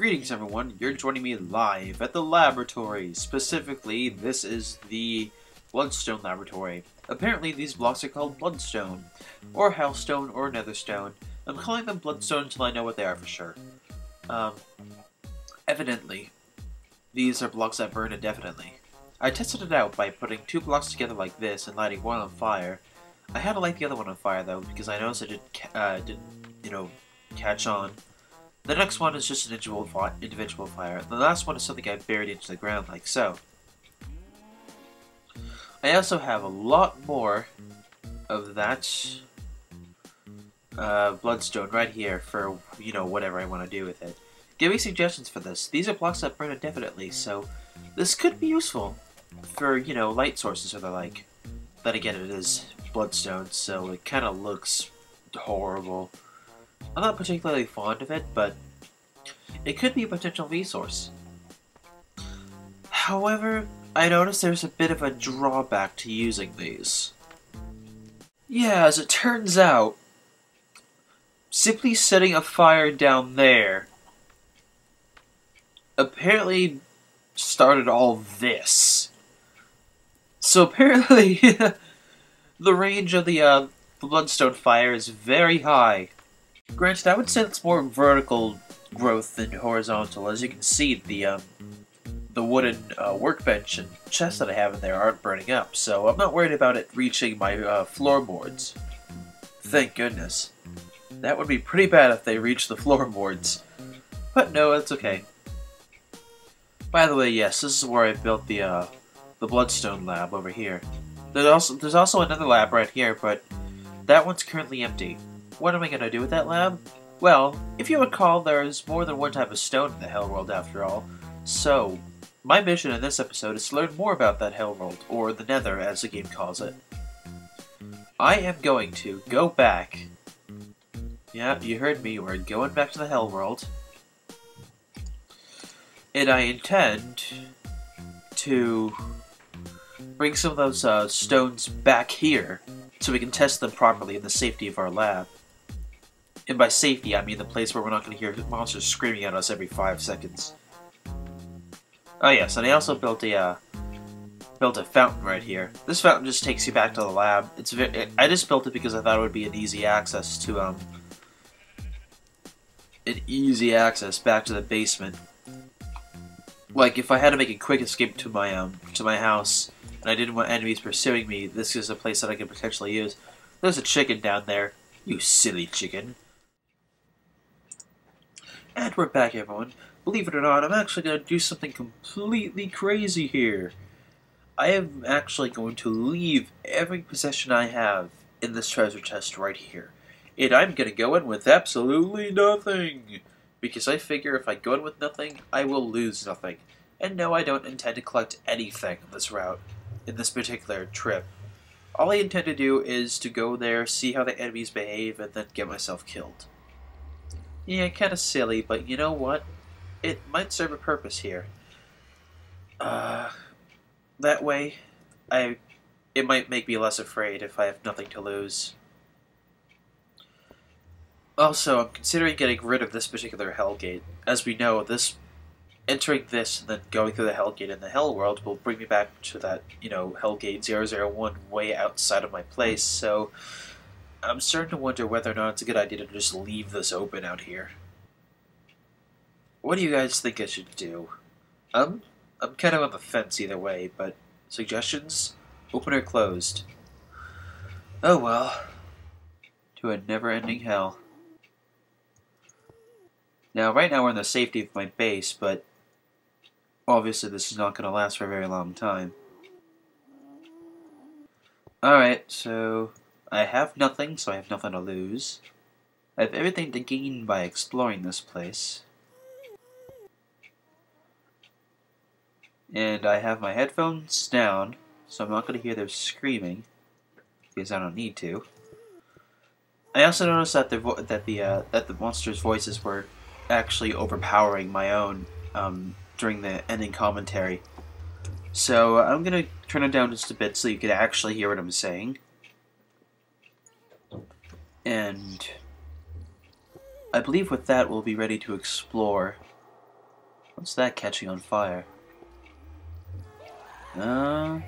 Greetings everyone, you're joining me live at the laboratory. Specifically, this is the Bloodstone laboratory. Apparently these blocks are called Bloodstone, or Hellstone, or Netherstone. I'm calling them Bloodstone until I know what they are for sure. Evidently, these are blocks that burn indefinitely. I tested it out by putting two blocks together like this and lighting one on fire. I had to light the other one on fire though, because I noticed it didn't catch on. The next one is just an individual fire. The last one is something I buried into the ground like so. I also have a lot more of that bloodstone right here for, whatever I want to do with it. Give me suggestions for this. These are blocks that burn indefinitely, so this could be useful for, light sources or the like. Then again, it is bloodstone, so it kind of looks horrible. I'm not particularly fond of it, but it could be a potential resource. However, I noticed there's a bit of a drawback to using these. Yeah, as it turns out, simply setting a fire down there apparently started all this. So apparently, the range of the bloodstone fire is very high. Granted, I would say it's more vertical growth than horizontal. As you can see, the wooden workbench and chest that I have in there aren't burning up, so I'm not worried about it reaching my floorboards. Thank goodness. That would be pretty bad if they reached the floorboards. But no, it's okay. By the way, yes, this is where I built the Bloodstone lab over here. There's also another lab right here, but that one's currently empty. What am I going to do with that lab? Well, if you recall, there's more than one type of stone in the Hell World after all. So, my mission in this episode is to learn more about that Hell World, or the Nether as the game calls it. I am going to go back. Yeah, you heard me, we're going back to the Hell World. And I intend to bring some of those stones back here so we can test them properly in the safety of our lab. And by safety, I mean the place where we're not going to hear monsters screaming at us every 5 seconds. Oh yes, and I also built a fountain right here. This fountain just takes you back to the lab. I just built it because I thought it would be an easy access to back to the basement. Like if I had to make a quick escape to my house and I didn't want enemies pursuing me, this is a place that I could potentially use. There's a chicken down there. You silly chicken. And we're back, everyone. Believe it or not, I'm actually going to do something completely crazy here. I am actually going to leave every possession I have in this treasure chest right here. And I'm going to go in with absolutely nothing. Because I figure if I go in with nothing, I will lose nothing. And no, I don't intend to collect anything on this route, in this particular trip. All I intend to do is to go there, see how the enemies behave, and then get myself killed. Yeah, kinda silly, but you know what? It might serve a purpose here. That way, it might make me less afraid if I have nothing to lose. Also, I'm considering getting rid of this particular Hellgate. As we know, entering this and then going through the Hellgate in the Hell World will bring me back to that, Hellgate 001 way outside of my place, so I'm starting to wonder whether or not it's a good idea to just leave this open out here. What do you guys think I should do? I'm kind of on the fence either way, but suggestions? Open or closed? Oh well. To a never-ending hell. Now, right now we're in the safety of my base, but obviously this is not going to last for a very long time. Alright, so I have nothing, so I have nothing to lose. I have everything to gain by exploring this place. And I have my headphones down, so I'm not going to hear their screaming, because I don't need to. I also noticed that the monsters' voices were actually overpowering my own during the ending commentary. So I'm going to turn it down just a bit so you can actually hear what I'm saying. And I believe with that we'll be ready to explore What's that catching on fire? I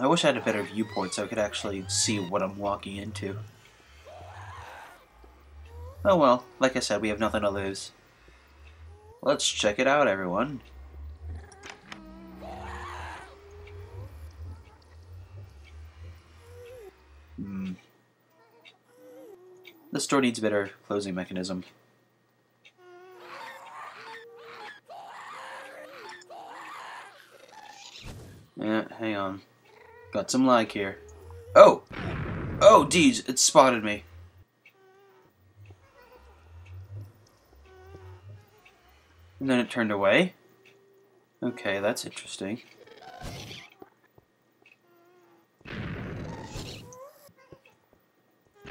wish I had a better viewport so I could actually see what I'm walking into. Oh well, like I said, we have nothing to lose. Let's check it out, everyone. This door needs a better closing mechanism. Yeah, hang on. Got some lag here. Oh! Oh, geez, it spotted me. And then it turned away. Okay, that's interesting.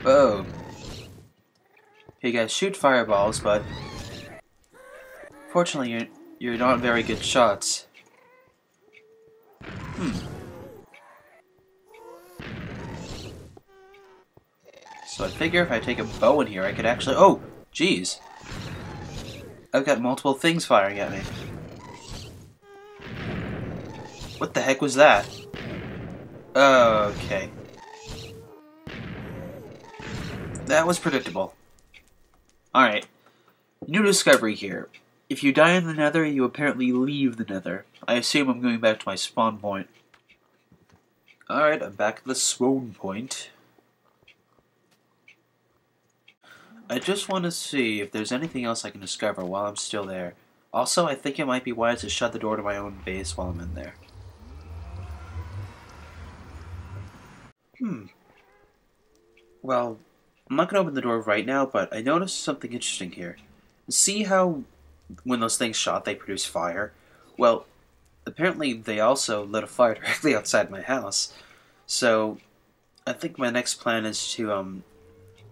Oh. Hey guys, shoot fireballs, but fortunately you're not very good shots. So I figure if I take a bow in here, I could actually... Oh! Jeez! I've got multiple things firing at me. What the heck was that? Okay. That was predictable. Alright. New discovery here. If you die in the Nether, you apparently leave the Nether. I assume I'm going back to my spawn point. Alright, I'm back at the spawn point. I just want to see if there's anything else I can discover while I'm still there. Also, I think it might be wise to shut the door to my own base while I'm in there. Well, I'm not going to open the door right now, but I noticed something interesting here. See how when those things shot, they produce fire? Well, apparently they also lit a fire directly outside my house. So, I think my next plan is to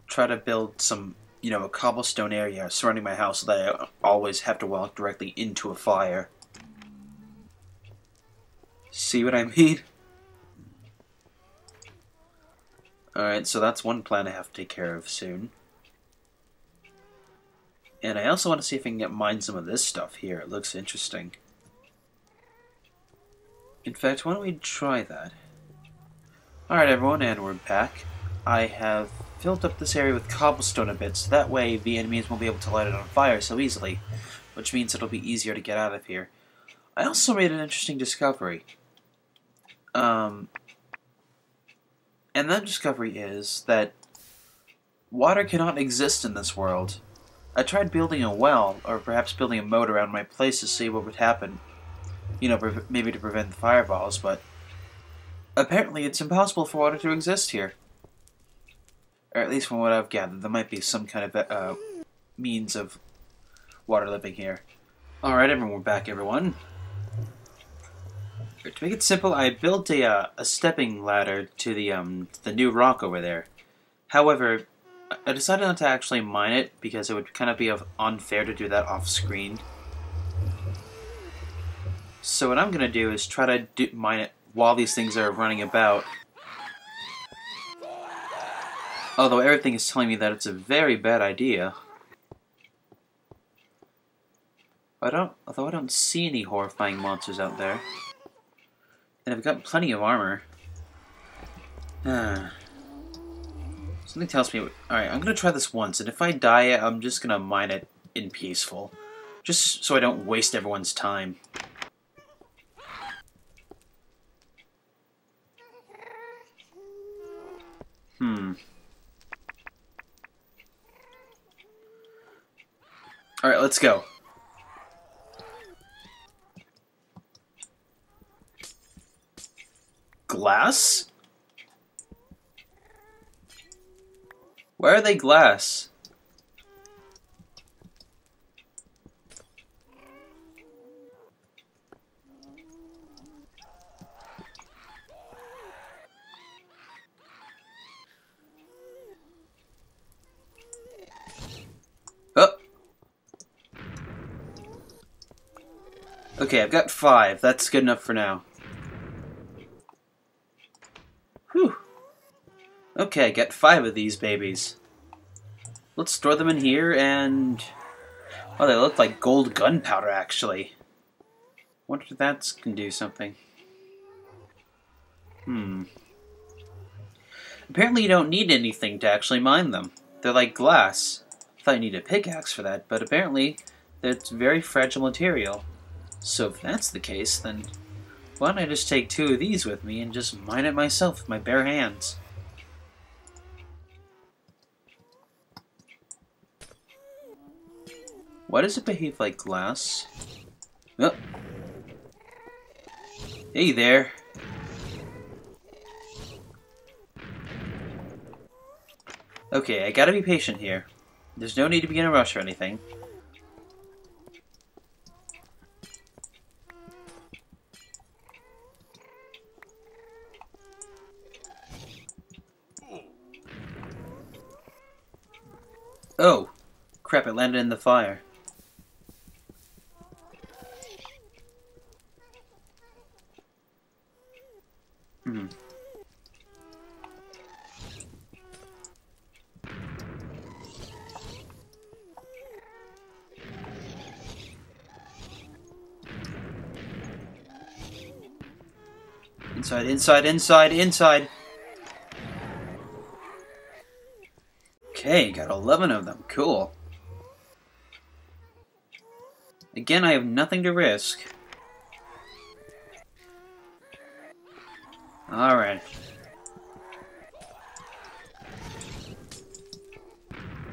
try to build some, a cobblestone area surrounding my house so that I always have to walk directly into a fire. See what I mean? Alright, so that's one plan I have to take care of soon. And I also want to see if I can mine some of this stuff here. It looks interesting. In fact, why don't we try that? Alright everyone, and we're back. I have filled up this area with cobblestone a bit, so that way the enemies won't be able to light it on fire so easily, which means it'll be easier to get out of here. I also made an interesting discovery. And that discovery is that water cannot exist in this world. I tried building a well, or perhaps building a moat around my place to see what would happen. Maybe to prevent the fireballs, but apparently it's impossible for water to exist here. Or at least from what I've gathered, there might be some kind of means of water living here. Alright, everyone, we're back, everyone. To make it simple, I built a stepping ladder to the new rock over there. However, I decided not to actually mine it because it would kind of be unfair to do that off-screen. So what I'm going to do is try to mine it while these things are running about. Although everything is telling me that it's a very bad idea. Although I don't see any horrifying monsters out there. And I've got plenty of armor. Something tells me... Alright, I'm gonna try this once, and if I die, I'm just gonna mine it in peaceful. Just so I don't waste everyone's time. Alright, let's go. Glass? Why are they glass? Oh. Okay, I've got 5. That's good enough for now. Whew. Okay, I got 5 of these babies. Let's store them in here and Oh, they look like gold gunpowder, actually. Wonder if that can do something. Apparently you don't need anything to actually mine them. They're like glass. I thought you needed a pickaxe for that, but apparently it's very fragile material. So if that's the case, then why don't I just take 2 of these with me and just mine it myself with my bare hands? Why does it behave like glass? Oh. Hey there. Okay, I gotta be patient here. There's no need to be in a rush or anything. Oh, crap, it landed in the fire. Inside, inside, inside, inside! Okay, got 11 of them. Cool. Again, I have nothing to risk. Alright.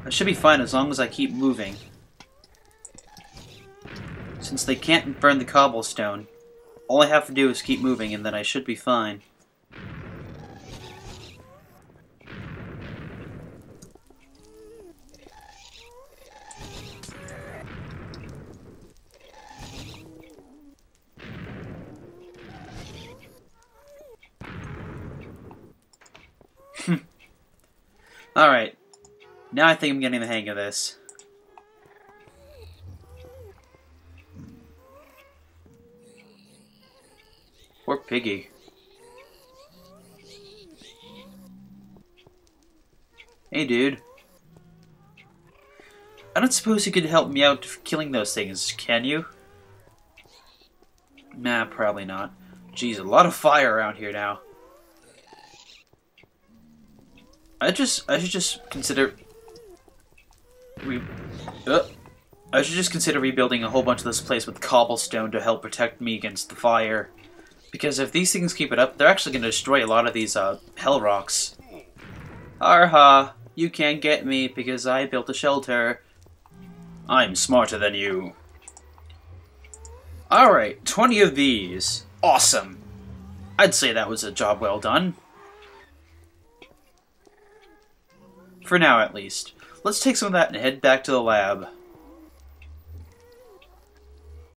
I should be fine as long as I keep moving. Since they can't burn the cobblestone, all I have to do is keep moving and then I should be fine. Alright. Now I think I'm getting the hang of this. Poor piggy. Hey, dude. I don't suppose you could help me out killing those things, can you? Nah, probably not. Jeez, a lot of fire around here now. I should just consider rebuilding a whole bunch of this place with cobblestone to help protect me against the fire. Because if these things keep it up, they're actually going to destroy a lot of these hell rocks. Arha, you can't get me because I built a shelter. I'm smarter than you. Alright, 20 of these. Awesome. I'd say that was a job well done. For now, at least. Let's take some of that and head back to the lab.